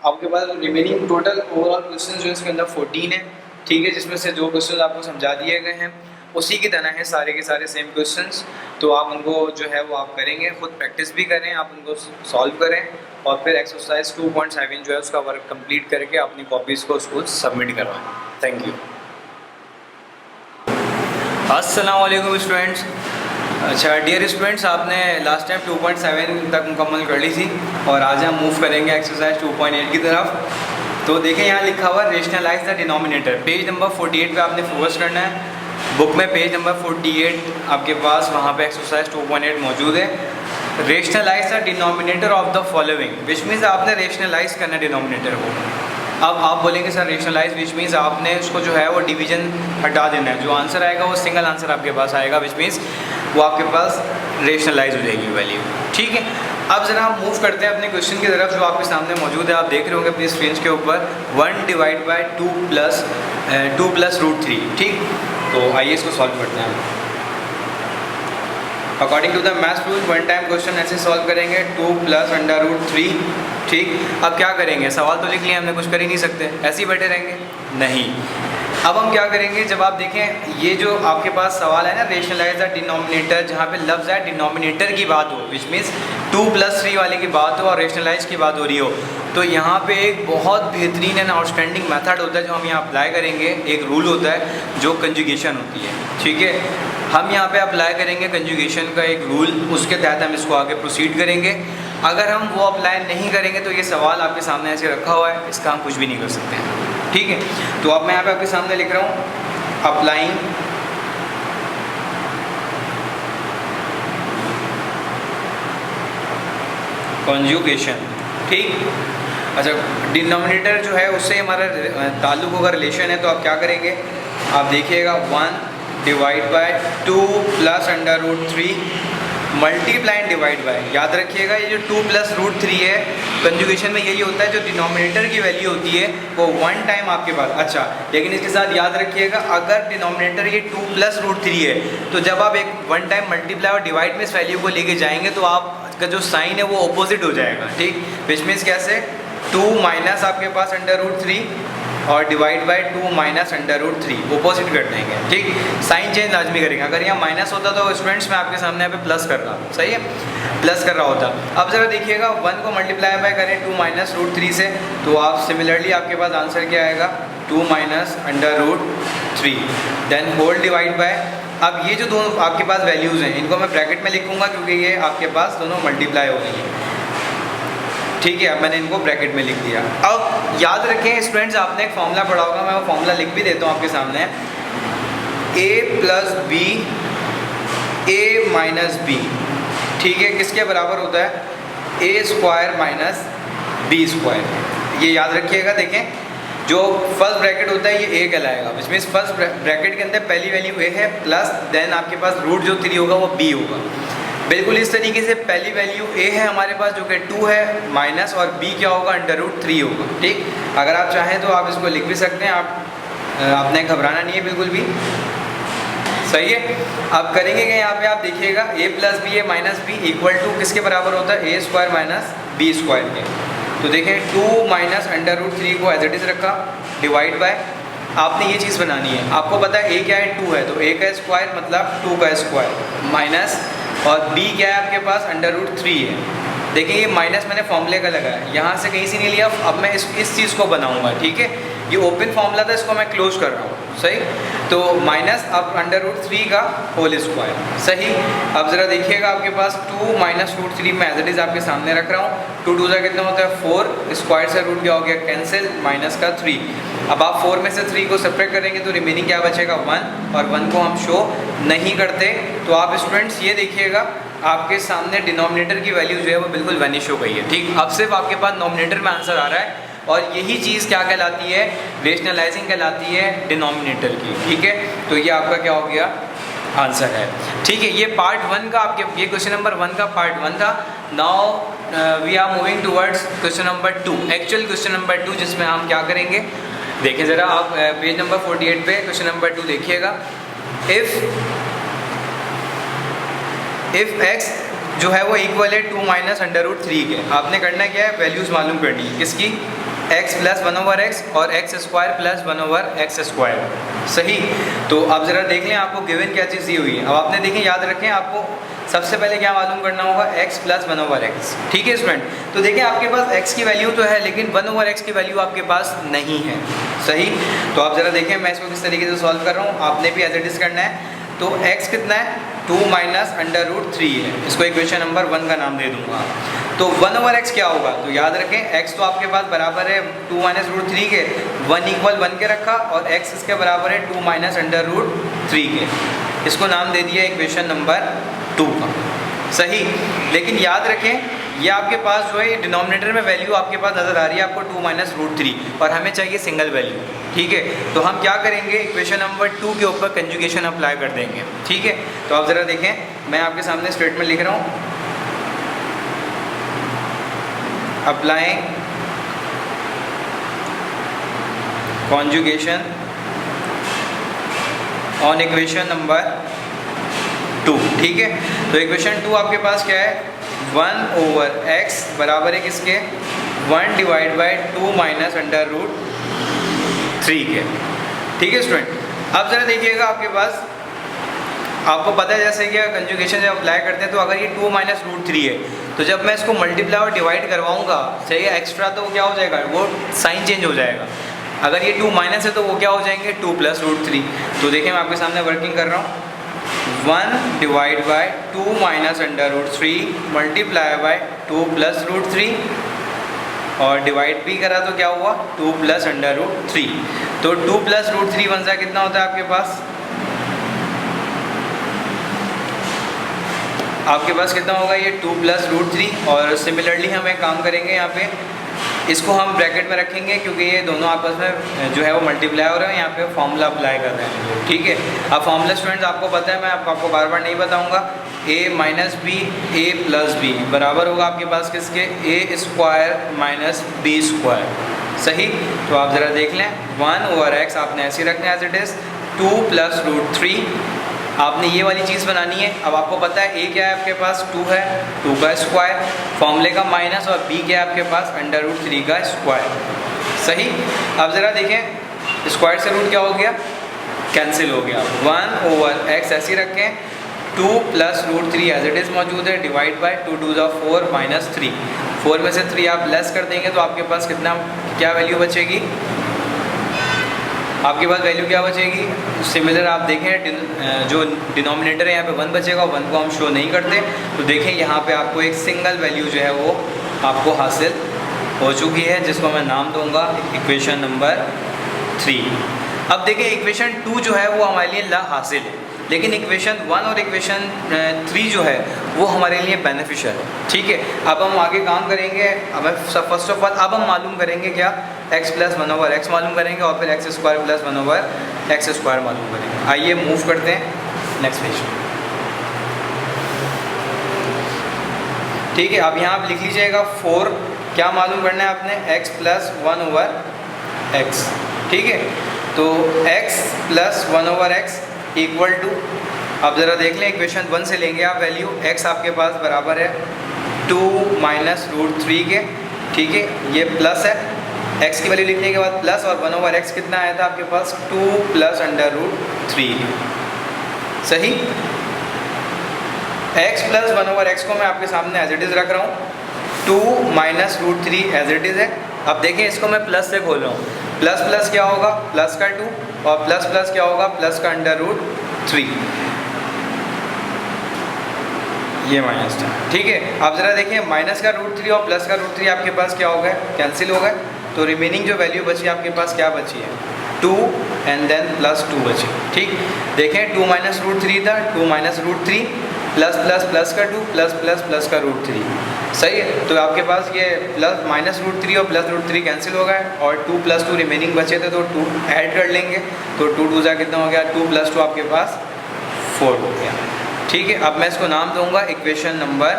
आपके पास रिमेनिंग टोटल ओवरऑल क्वेश्चन जो है इसके अंदर 14 है, ठीक है। जिसमें से जो क्वेश्चन आपको समझा दिए गए हैं उसी की तरह है सारे के सारे सेम क्वेश्चंस। तो आप उनको जो है वो आप करेंगे, खुद प्रैक्टिस भी करें, आप उनको सॉल्व करें और फिर एक्सरसाइज 2.7 जो है उसका वर्क कंप्लीट करके अपनी कॉपीज़ को उसको सबमिट करवाएं। Thank you. अस्सलाम वालेकुम स्टूडेंट्स। अच्छा डियर स्टूडेंट्स, आपने लास्ट टाइम 2.7 तक मुकम्मल कर ली थी और आज हम मूव करेंगे एक्सरसाइज 2.8 की तरफ। तो देखें यहाँ लिखा हुआ rationalise the denominator, page number 48 पे आपने फोकस करना है। बुक में पेज नंबर 48 आपके पास, वहाँ पे एक्सरसाइज 2.8 मौजूद है। Rationalise the denominator of the following, which means आपने रेशनलाइज करना है डिनोमिनेटर को। अब आप बोलेंगे सर रेशनलाइज विच मीन्स आपने उसको जो है वो डिवीजन हटा देना है, जो आंसर आएगा वो सिंगल आंसर आपके पास आएगा, विच मीन्स वो आपके पास रेशनलाइज हो जाएगी वैल्यू, ठीक है। अब ज़रा हम मूव करते हैं अपने क्वेश्चन की तरफ जो आपके सामने मौजूद है। आप देख रहे होंगे अपनी स्क्रीन के ऊपर 1 डिवाइड बाई 2 प्लस रूट 3, ठीक। तो आइए इसको सॉल्व करते हैं। According to the maths rule one time question ऐसे सॉल्व करेंगे, 2 प्लस अंडर रूट 3, ठीक। अब क्या करेंगे, सवाल तो लिख लिया हमने, कुछ कर ही नहीं सकते, ऐसे ही बैठे रहेंगे, नहीं। अब हम क्या करेंगे, जब आप देखें ये जो आपके पास सवाल है ना रेशनलाइज द डिनोमिनेटर, जहाँ पे लफ्ज़ है डिनोमिनेटर की बात हो, विच मीन्स 2 + 3 वाले की बात हो और रेशनलाइज की बात हो रही हो, तो यहाँ पे एक बहुत बेहतरीन एंड आउटस्टैंडिंग मेथड होता है जो हम यहाँ अप्लाई करेंगे। एक रूल होता है जो कंजुगेशन होती है, ठीक है। हम यहाँ पे अप्लाई करेंगे कंजुगेशन का एक रूल, उसके तहत हम इसको आगे प्रोसीड करेंगे। अगर हम वो अप्लाई नहीं करेंगे तो ये सवाल आपके सामने ऐसे रखा हुआ है, इसका हम कुछ भी नहीं कर सकते हैं, ठीक है। तो अब मैं यहाँ पे आपके सामने लिख रहा हूँ अप्लाइंग कॉन्जुगेशन, ठीक। अच्छा डिनोमिनेटर जो है उससे हमारा ताल्लुक होगा, रिलेशन है, तो आप क्या करेंगे, आप देखिएगा 1 divide by 2 plus under root 3 multiply divide by, याद रखिएगा ये जो 2 प्लस रूट 3 है कंजुगेशन में यही होता है, जो डिनोमिनेटर की वैल्यू होती है वो 1 टाइम आपके पास। अच्छा लेकिन इसके साथ याद रखिएगा अगर डिनोमिनेटर ये 2 प्लस रूट 3 है तो जब आप एक 1 टाइम मल्टीप्लाई और डिवाइड में इस वैल्यू को लेके जाएंगे तो आपका जो साइन है वो अपोजिट हो जाएगा, ठीक। विच मीन्स कैसे, 2 माइनस आपके पास अंडर रूट 3 और divide by 2 minus under root 3, opposite कर देंगे, ठीक। साइन चेंज लाजमी करेंगे। अगर यहाँ माइनस होता तो स्टूडेंट्स मैं आपके सामने यहाँ पे प्लस कर रहा हूँ, सही है, प्लस कर रहा होता। अब ज़रा देखिएगा 1 को मल्टीप्लाई बाय करें 2 माइनस रूट 3 से, तो आप सिमिलरली आपके पास आंसर क्या आएगा, 2 minus under root 3, then whole divide by. अब ये जो दोनों आपके पास वैल्यूज़ हैं इनको मैं ब्रैकेट में लिखूँगा क्योंकि ये आपके पास दोनों मल्टीप्लाई हो रही हैं, ठीक है। अब मैंने इनको ब्रैकेट में लिख दिया। अब याद रखें स्टूडेंट्स, आपने एक फॉर्मूला पढ़ा होगा, मैं वो फॉर्मूला लिख भी देता हूँ आपके सामने, a plus b a minus b, ठीक है, किसके बराबर होता है, a square minus b square. ये याद रखिएगा। देखें जो फर्स्ट ब्रैकेट होता है ये a कहलाएगा, विच मीन्स फर्स्ट ब्रैकेट के अंदर पहली वैल्यू a है प्लस देन आपके पास रूट जो 3 होगा वो b होगा। बिल्कुल इस तरीके से पहली वैल्यू a है हमारे पास जो कि 2 है माइनस, और b क्या होगा, अंडर रूट 3 होगा, ठीक। अगर आप चाहें तो आप इसको लिख भी सकते हैं, आपने घबराना नहीं है बिल्कुल भी, सही है। अब करेंगे क्या यहाँ पे, आप देखिएगा a plus b a minus b equal to किसके बराबर होता है, a square minus b square के। तो देखें 2 माइनस अंडर रूट 3 को एज इट इज़ रखा, डिवाइड बाय, आपने ये चीज़ बनानी है, आपको पता है a क्या है, 2 है, तो a का स्क्वायर मतलब 2 का स्क्वायर माइनस, और b क्या है आपके पास, अंडर रूट 3 है। देखिए ये माइनस मैंने फॉर्मूले का लगाया, यहाँ से कहीं से नहीं लिया, अब मैं इस चीज़ को बनाऊंगा, ठीक है। ये ओपन फॉर्मूला था, इसको मैं क्लोज कर रहा हूँ, सही। तो माइनस अब √3 का होल स्क्वायर, सही। अब ज़रा देखिएगा आपके पास 2 माइनस √3 में एज इट इज़ आपके सामने रख रहा हूँ। 2 2 का कितना होता है 4, स्क्वायर से रूट क्या हो गया कैंसिल, माइनस का 3। अब आप 4 में से 3 को सेपरेट करेंगे तो रिमेनिंग क्या बचेगा 1, और 1 को हम शो नहीं करते। तो आप स्टूडेंट्स ये देखिएगा आपके सामने डिनोमिनेटर की वैल्यू जो है वो बिल्कुल वैनिश हो गई है, ठीक। अब सिर्फ आपके पास नोमिनेटर में आंसर आ रहा है, और यही चीज़ क्या कहलाती है, रेशनलाइजिंग कहलाती है डिनोमिनेटर की, ठीक है। तो ये आपका क्या हो गया आंसर है, ठीक है। ये पार्ट 1 का आपके, ये क्वेश्चन नंबर 1 का पार्ट 1 था। Now we are moving towards question number 2, actual question number 2, जिसमें हम क्या करेंगे, देखिए ज़रा आप पेज नंबर 48 पे क्वेश्चन नंबर 2 देखिएगा। इफ़ x जो है वो इक्वल है 2 माइनस √3 के, आपने करना क्या है, वैल्यूज़ मालूम करनी है किसकी, x प्लस 1/x और x² प्लस 1/x², सही। तो आप ज़रा देख लें आपको गिवन क्या चीज़ दी हुई है। अब आपने देखें, याद रखें, आपको सबसे पहले क्या मालूम करना होगा, x प्लस 1/x, ठीक है स्टूडेंट। तो देखिए आपके पास x की वैल्यू तो है, लेकिन 1/x की वैल्यू आपके पास नहीं है, सही। तो आप ज़रा देखें मैं इसको किस तरीके से सॉल्व कर रहा हूँ, आपने भी एज इट इज़ करना है। तो x कितना है 2 माइनस √3 है, इसको इक्वेशन नंबर 1 का नाम दे दूंगा। तो 1/x क्या होगा, तो याद रखें x तो आपके पास बराबर है 2 माइनस √3 के, 1 = 1 के रखा, और x इसके बराबर है 2 माइनस √3 के, इसको नाम दे दिया इक्वेशन नंबर 2 का, सही। लेकिन याद रखें ये आपके पास जो है डिनोमिनेटर में वैल्यू आपके पास नज़र आ रही है आपको 2 माइनस √3, और हमें चाहिए सिंगल वैल्यू, ठीक है। तो हम क्या करेंगे, इक्वेशन नंबर 2 के ऊपर कंजुगेशन अप्लाई कर देंगे, ठीक है। तो आप ज़रा देखें, मैं आपके सामने स्टेटमेंट लिख रहा हूँ, applying conjugation on equation number 2, ठीक है। तो इक्वेशन 2 आपके पास क्या है, 1/x बराबर है किसके, 1 डिवाइड बाई 2 माइनस √3 के, ठीक है स्टूडेंट। अब ज़रा देखिएगा आपके पास, आपको पता है जैसे कि कंजुगेशन जब अप्लाई करते हैं तो अगर ये 2 माइनस √3 है, तो जब मैं इसको मल्टीप्लाई और डिवाइड करवाऊँगा, चाहिए एक्स्ट्रा, तो क्या हो जाएगा, वो साइन चेंज हो जाएगा। अगर ये 2 माइनस है तो वो क्या हो जाएंगे 2 प्लस √3। तो देखिए मैं आपके सामने वर्किंग कर रहा हूँ, 1 divide by 2 minus √3 multiply by 2 plus √3, और डिवाइड भी करा तो क्या हुआ 2 प्लस √3। तो 2 प्लस √3 बन जाए कितना होता है आपके पास, कितना होगा ये 2 प्लस √3। और सिमिलरली हम एक काम करेंगे, यहाँ पे इसको हम ब्रैकेट में रखेंगे क्योंकि ये दोनों आपस में जो है वो मल्टीप्लाई हो रहे हैं, यहाँ पे फॉर्मूला अप्लाई कर रहे हैं, ठीक है। अब फॉर्मूला स्टूडेंट्स आपको पता है, मैं आपको बार बार नहीं बताऊंगा, a minus b a plus b बराबर होगा आपके पास किसके, a² माइनस b², सही। तो आप ज़रा देख लें, 1/x आपने ऐसे ही रखना है एज इट इज़, 2 प्लस √3, आपने ये वाली चीज़ बनानी है। अब आपको पता है a क्या है आपके पास 2 है, 2 का स्क्वायर, फॉर्मूले का माइनस, और b क्या है आपके पास √3 का स्क्वायर, सही। अब ज़रा देखें स्क्वायर से रूट क्या हो गया, कैंसिल हो गया, 1/x ऐसे ही रखें, 2 प्लस √3 एज इट इज़ मौजूद है, डिवाइड बाई 2 2 4 माइनस 3, 4 में से 3 आप लेस कर देंगे तो आपके पास कितना, क्या वैल्यू बचेगी, आपके पास वैल्यू क्या बचेगी। सिमिलर आप देखें जो डिनोमिनेटर है यहाँ पे 1 बचेगा, 1 को हम शो नहीं करते। तो देखें यहाँ पे आपको एक सिंगल वैल्यू जो है वो आपको हासिल हो चुकी है, जिसको मैं नाम दूंगा इक्वेशन नंबर 3। अब देखिए इक्वेशन 2 जो है वो हमारे लिए ला हासिल है, लेकिन इक्वेशन 1 और इक्वेशन 3 जो है वो हमारे लिए बेनिफिशियल है, ठीक है। अब हम आगे काम करेंगे, अब फर्स्ट ऑफ ऑल अब हम मालूम करेंगे क्या, x प्लस 1/x मालूम करेंगे, और फिर x² प्लस 1/x² मालूम करेंगे। आइए मूव करते हैं नेक्स्ट पेज, ठीक है। अब यहाँ आप लिख लीजिएगा 4, क्या मालूम करना है आपने, x प्लस 1/x, ठीक है। तो x plus 1/x equal to, अब ज़रा देख लें इक्वेशन 1 से लेंगे आप वैल्यू, x आपके पास बराबर है 2 माइनस √3 के, ठीक है, ये प्लस है, x की वैल्यू लिखने के बाद प्लस, और 1/x कितना आया था आपके पास 2 प्लस √3, सही। x प्लस 1/x को मैं आपके सामने एज इट इज़ रख रहा हूँ, 2 minus root 3 as it is है। अब देखें इसको मैं प्लस से खोल रहा हूँ, प्लस प्लस क्या होगा प्लस का 2 और प्लस प्लस क्या होगा प्लस का अंडर रूट 3, ये माइनस था। ठीक है, अब ज़रा देखिए माइनस का रूट 3 और प्लस का रूट 3 आपके पास क्या हो गया कैंसिल हो गए, तो रिमेनिंग जो वैल्यू बची आपके पास क्या बची है 2 एंड देन प्लस 2 बची। ठीक, देखें 2 माइनस रूट 3 था, 2 minus root 3 plus plus plus का 2 प्लस प्लस प्लस का रूट 3, सही है। तो आपके पास ये प्लस माइनस रूट 3 और प्लस रूट 3 कैंसिल हो गए और 2 प्लस 2 रिमेनिंग बचे थे, तो 2 ऐड कर लेंगे, तो 2 2 कितना हो गया 2 प्लस 2 आपके पास 4 हो गया। ठीक है, अब मैं इसको नाम दूंगा इक्वेशन नंबर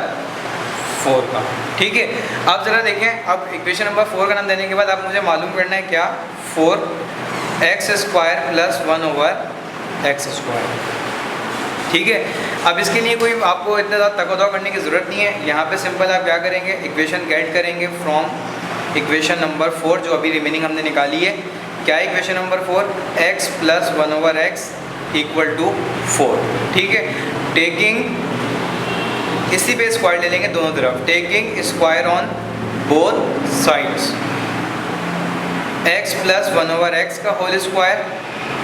4 का। ठीक है, अब ज़रा देखें, अब इक्वेशन नंबर 4 का नाम देने के बाद आप मुझे मालूम करना है क्या 4x square plus 1 over x square. ठीक है, अब इसके लिए कोई आपको इतना ज़्यादा तकदो करने की ज़रूरत नहीं है। यहाँ पे सिंपल आप क्या करेंगे इक्वेशन गेट करेंगे फ्रॉम इक्वेशन नंबर 4 जो अभी रिमेनिंग हमने निकाली है। क्या है equation number 4, x plus 1 over x equal to 4। ठीक है, टेकिंग इसी पे स्क्वायर ले लेंगे दोनों तरफ, taking square on both sides, x plus 1 over x का होल स्क्वायर,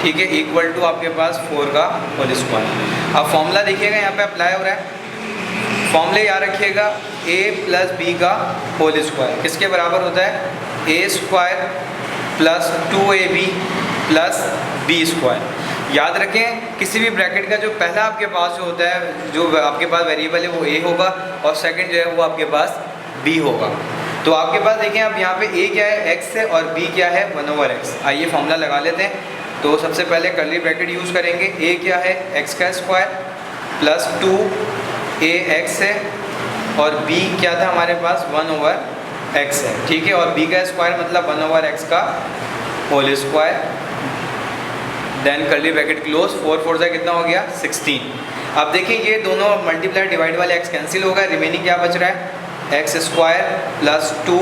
ठीक है, इक्वल टू आपके पास 4 का होल स्क्वायर। अब फॉर्मूला देखिएगा यहाँ पे अप्लाई हो रहा है, फॉर्मूले याद रखिएगा a प्लस बी का होल स्क्वायर किसके बराबर होता है a square plus 2ab plus b square. याद रखें किसी भी ब्रैकेट का जो पहला आपके पास जो होता है, जो आपके पास वेरिएबल है वो a होगा और सेकंड जो है वो आपके पास b होगा। तो आपके पास देखें अब यहाँ पे a क्या है x है और b क्या है 1 ओवर एक्स। आइए फॉर्मूला लगा लेते हैं। तो सबसे पहले कर्ली ब्रैकेट यूज़ करेंगे, a क्या है x का स्क्वायर प्लस 2ax है और b क्या था हमारे पास 1 ओवर एक्स है। ठीक है, और b का स्क्वायर मतलब 1 ओवर एक्स का whole square, then curly bracket close, 4 4 से कितना हो गया 16। अब देखिए ये दोनों मल्टीप्लाई डिवाइड वाले x कैंसिल हो गए, रिमेनिंग क्या बच रहा है x square plus 2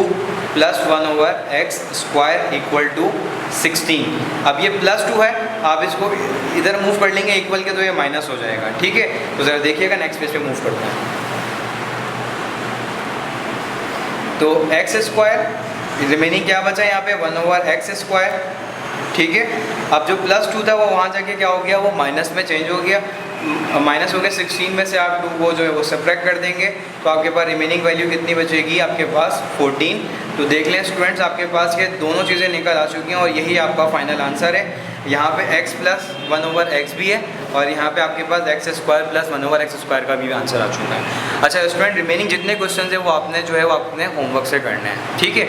plus 1 over x square equal to 16। अब ये प्लस 2 है, आप इसको इधर मूव कर लेंगे इक्वल के तो ये माइनस हो जाएगा। ठीक है, तो ज़रा देखिएगा नेक्स्ट पेज पे मूव करते हैं। तो एक्स स्क्वायर रिमेनिंग क्या बचा यहाँ पे 1 ओवर एक्स स्क्वायर। ठीक है, अब जो प्लस 2 था वो वहाँ जाके क्या हो गया वो माइनस में चेंज हो गया, माइनस हो गया 16 में से आप 2 को जो है वो सब्ट्रैक्ट कर देंगे तो आपके पास रिमेनिंग वैल्यू कितनी बचेगी आपके पास 14। तो देख लें स्टूडेंट्स आपके पास ये दोनों चीज़ें निकल आ चुकी हैं और यही आपका फाइनल आंसर है। यहाँ पे x प्लस 1 ओवर एक्स भी है और यहाँ पे आपके पास X square plus 1 over x square का भी आंसर आ चुका है। अच्छा स्टूडेंट रिमेनिंग जितने क्वेश्चन है वो आपने जो है वो अपने होमवर्क से करने हैं। ठीक है,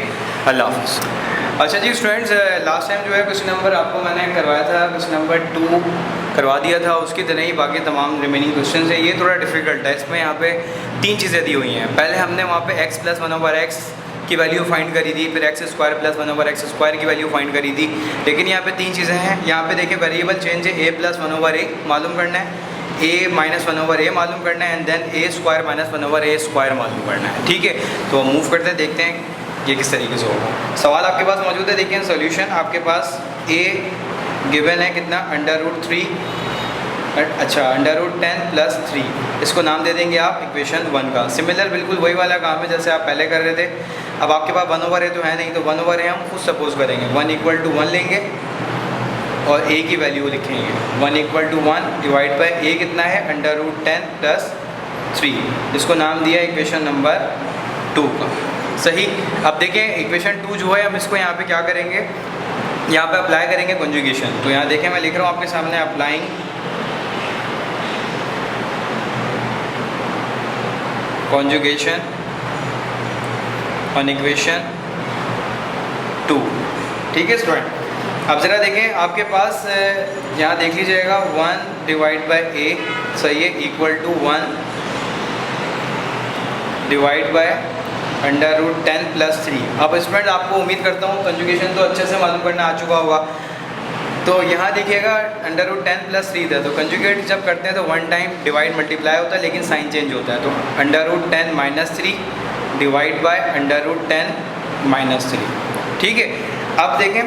अल्लाह हाफ़िज़। अच्छा जी स्टूडेंट्स, लास्ट टाइम जो है क्वेश्चन नंबर आपको मैंने करवाया था, क्वेश्चन नंबर 2 करवा दिया था, उसकी तरह ही बाकी तमाम रिमेनिंग क्वेश्चन है। ये थोड़ा डिफिकल्ट है, इसमें यहाँ पे 3 चीज़ें दी हुई हैं। पहले हमने वहाँ पे x प्लस 1 ओवर एक्स की वैल्यू फाइंड करी थी, फिर x square plus 1 over x square की वैल्यू फाइंड करी थी, लेकिन यहाँ पे 3 चीज़ें हैं। यहाँ पे देखिए वेरिएबल चेंज है, a प्लस 1 ओवर a मालूम करना है, a माइनस 1 ओवर a मालूम करना है and then a square minus 1 over a square मालूम करना है। ठीक है, तो मूव करते हैं, देखते हैं ये किस तरीके से होगा। सवाल आपके पास मौजूद है, देखिए सोल्यूशन आपके पास a गिवन है कितना √3, अच्छा √10 प्लस 3, इसको नाम दे देंगे आप इक्वेशन 1 का। सिमिलर बिल्कुल वही वाला काम है जैसे आप पहले कर रहे थे। अब आपके पास 1 ओवर है तो है नहीं, तो 1 ओवर है हम खुद सपोज करेंगे 1 इक्वल टू 1 लेंगे और a की वैल्यू लिखेंगे 1 equal to 1 divide by a कितना है √10 प्लस 3, इसको नाम दिया इक्वेशन नंबर 2 का। सही, अब देखें इक्वेशन 2 जो है हम इसको यहाँ पे क्या करेंगे, यहाँ पे अप्लाई करेंगे कॉन्जुगेशन। तो यहाँ देखें मैं लिख रहा हूँ आपके सामने अप्लाइंग कॉन्जुगेशन ऑन इक्वेशन 2। ठीक है स्टूडेंट, अब ज़रा देखें आपके पास यहाँ देख लीजिएगा 1 डिवाइड बाई a, सही है, equal to 1 divide by √10 plus 3। अब स्टूडेंट आपको उम्मीद करता हूँ कंजुगेशन तो अच्छे से मालूम करना आ चुका होगा। तो यहाँ देखिएगा √10 प्लस 3 था, तो कंजुगेट जब करते हैं तो 1 टाइम डिवाइड मल्टीप्लाई होता है लेकिन साइन चेंज होता है, तो √10 माइनस 3 डिवाइड बाय √10 माइनस 3। ठीक है, अब देखें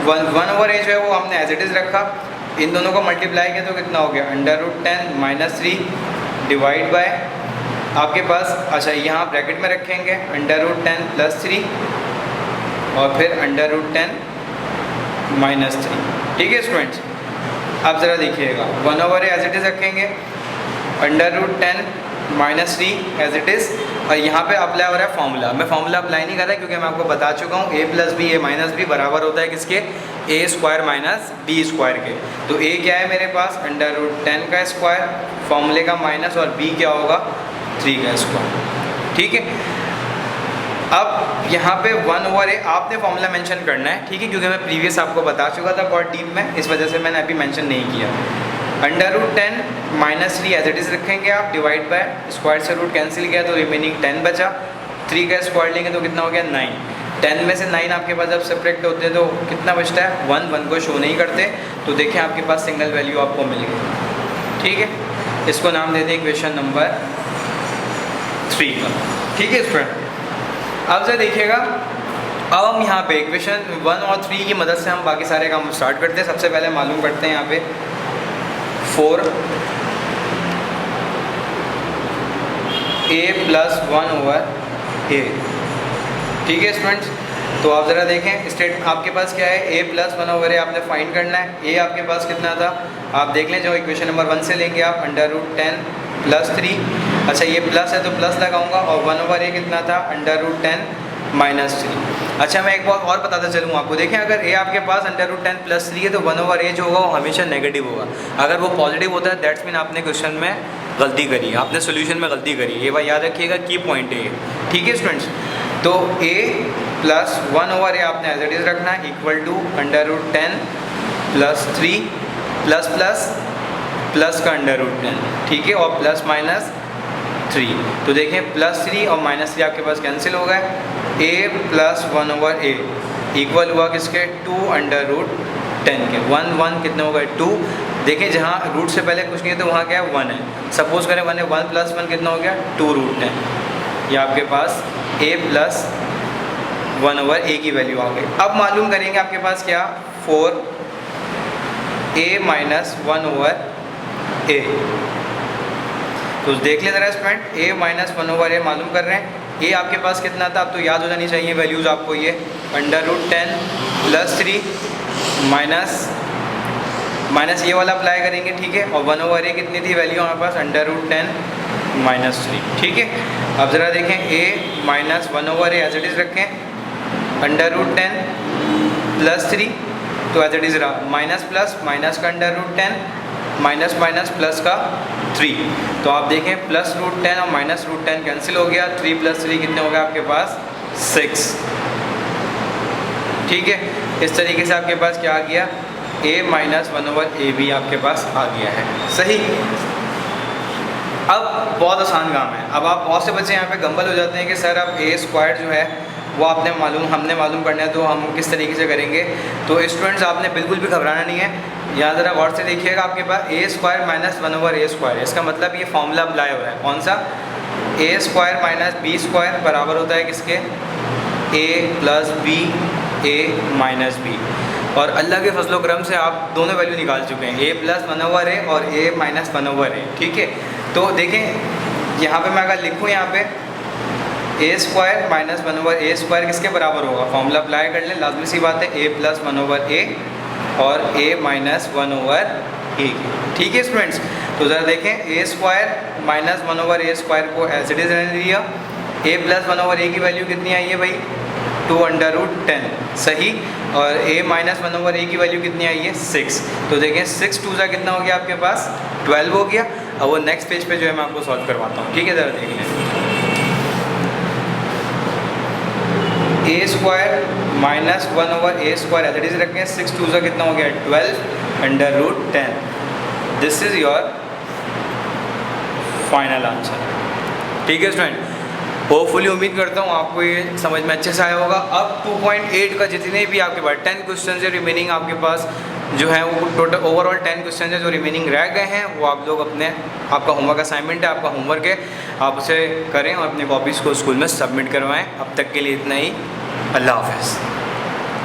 1 ओवर a जो है वो हमने एज इट इज़ रखा, इन दोनों को मल्टीप्लाई किया तो कितना हो गया √10 माइनस 3 डिवाइड बाय आपके पास, अच्छा यहाँ ब्रैकेट में रखेंगे √10 + 3 और फिर √10 -3। ठीक है स्टूडेंट्स, आप ज़रा देखिएगा 1/a एज इट इज़ रखेंगे, √10 -3 एज इट इज़, और यहाँ पे अप्लाई हो रहा है फॉर्मूला। मैं फॉर्मूला अप्लाई नहीं कर रहा क्योंकि मैं आपको बता चुका हूँ a + b a - b बराबर होता है किसके, a² - b² के। तो a क्या है मेरे पास √10 का स्क्वायर, फॉर्मूले का माइनस, और b क्या होगा 3 का स्क्वायर। ठीक है, अब यहाँ पे 1/a आपने फॉर्मूला मेंशन करना है, ठीक है, क्योंकि मैं प्रीवियस आपको बता चुका था बहुत डीप में, इस वजह से मैंने अभी मेंशन नहीं किया। √10 -3 एज इट इज़ रखेंगे आप, डिवाइड बाय स्क्वायर से रूट कैंसिल किया तो रिमेनिंग 10 बचा, 3 का स्क्वायर लेंगे तो कितना हो गया 9। 10 में से 9 आपके पास जब सेपरेट होते हैं तो कितना बचता है 1 को शो नहीं करते, तो देखें आपके पास सिंगल वैल्यू आपको मिल गई। ठीक है, इसको नाम दे दें इक्वेशन नंबर 3 का। ठीक है स्टूडेंट, अब जरा देखिएगा, अब हम यहाँ पे इक्वेशन 1 और 3 की मदद से हम बाकी सारे काम स्टार्ट करते हैं। सबसे पहले मालूम करते हैं यहाँ पे 4a + 1/a। ठीक है स्टूडेंट्स, तो आप ज़रा देखें स्टेट आपके पास क्या है, a + 1/a आपने फाइंड करना है। a आपके पास कितना था, आप देख लें, जो इक्वेशन नंबर 1 से लेंगे आप √10 + 3, अच्छा ये प्लस है तो प्लस लगाऊंगा, और 1/a कितना था √10 -3। अच्छा मैं एक बात और बताता चलूँ आपको, देखें अगर a आपके पास √10 + 3 है तो 1/a जो होगा वो हमेशा नेगेटिव होगा। अगर वो पॉजिटिव होता है दैट्स मीन आपने क्वेश्चन में गलती करी है, आपने सोल्यूशन में गलती करी है, ये बात याद रखिएगा, की पॉइंट है ये। ठीक है स्टूडेंट्स, तो a + 1/a आपने एज इट इज़ रखना है, इक्वल टू √10 + 3 प्लस का √10, ठीक है, और प्लस माइनस 3। तो देखें +3 और -3 आपके पास कैंसिल हो गए, a + 1/a इक्वल हुआ किसके 2 √10 के। 1 कितने हो गए 2। देखें जहाँ रूट से पहले कुछ नहीं है तो वहाँ क्या है 1 है, सपोज करें 1 है, 1 + 1 कितना हो गया 2 √10। ये आपके पास a + 1/a की वैल्यू आ गई। अब मालूम करेंगे आपके पास क्या 4a - 1/a। तो देख ले ज़रा स्टूडेंट, a - 1/a मालूम कर रहे हैं। a आपके पास कितना था, अब तो याद हो जानी चाहिए वैल्यूज़ आपको, ये √10 + 3 माइनस ये वाला अप्लाई करेंगे, ठीक है, और 1/a कितनी थी वैल्यू हमारे पास √10 - 3। ठीक है, अब ज़रा देखें a - 1/a as it is रखें, √10 + 3 तो एज इट इज़ रहा, माइनस प्लस माइनस का √10 माइनस माइनस प्लस का 3। तो आप देखें +√10 और -√10 कैंसिल हो गया, 3 + 3 कितने हो गए आपके पास 6। ठीक है, इस तरीके से आपके पास क्या आ गया a - 1/a भी आपके पास आ गया है। सही, अब बहुत आसान काम है। अब आप बहुत से बच्चे यहाँ पे गंबल हो जाते हैं कि सर अब a² जो है वो हमने मालूम करना है तो हम किस तरीके से करेंगे। तो स्टूडेंट्स आपने बिल्कुल भी घबराना नहीं है, यहाँ ज़रा गौर से देखिएगा, आपके पास a² - 1/a², इसका मतलब ये फॉर्मूला अप्लाई हो रहा है, कौन सा a² - b² बराबर होता है किसके a + b a - b। और अल्लाह के फजलो करम से आप दोनों वैल्यू निकाल चुके हैं, a + 1/a और a - 1/a। ठीक है, तो देखें यहाँ पे मैं अगर लिखूँ यहाँ पे a² - 1/a² किसके बराबर होगा, फॉर्मूला अप्लाई कर लें, लाजमी सी बात है, a + 1/a और a - 1/a। ठीक है स्टूडेंट्स, तो ज़रा देखें a² - 1/a² को एज इट इज़ रहने दिया, a + 1/a की वैल्यू कितनी आई है भाई 2 √10, सही, और a - 1/a की वैल्यू कितनी आई है 6। तो देखें 6 × 2 कितना हो गया आपके पास 12 हो गया। अब वो नेक्स्ट पेज पे जो है मैं आपको सॉल्व करवाता हूँ। ठीक है, ज़रा देख लें, a² - 1/a² as it is रखें, 6 × 2 कितना हो गया 12 √10। This is your final answer. ठीक है स्टूडेंट, होपफुली उम्मीद करता हूँ आपको ये समझ में अच्छे से आया होगा। अब 2.8 का जितने भी आपके पास 10 क्वेश्चन है रिमेनिंग आपके पास जो है वो टोटल ओवरऑल 10 क्वेश्चन है जो रिमेनिंग रह गए हैं, वो आप लोग आपका होमवर्क असाइनमेंट है, आपका होमवर्क है, आप उसे करें और अपनी कॉपीज़ को स्कूल में सबमिट करवाएं। अब तक के लिए इतना ही, अल्लाह हाफ़िज़।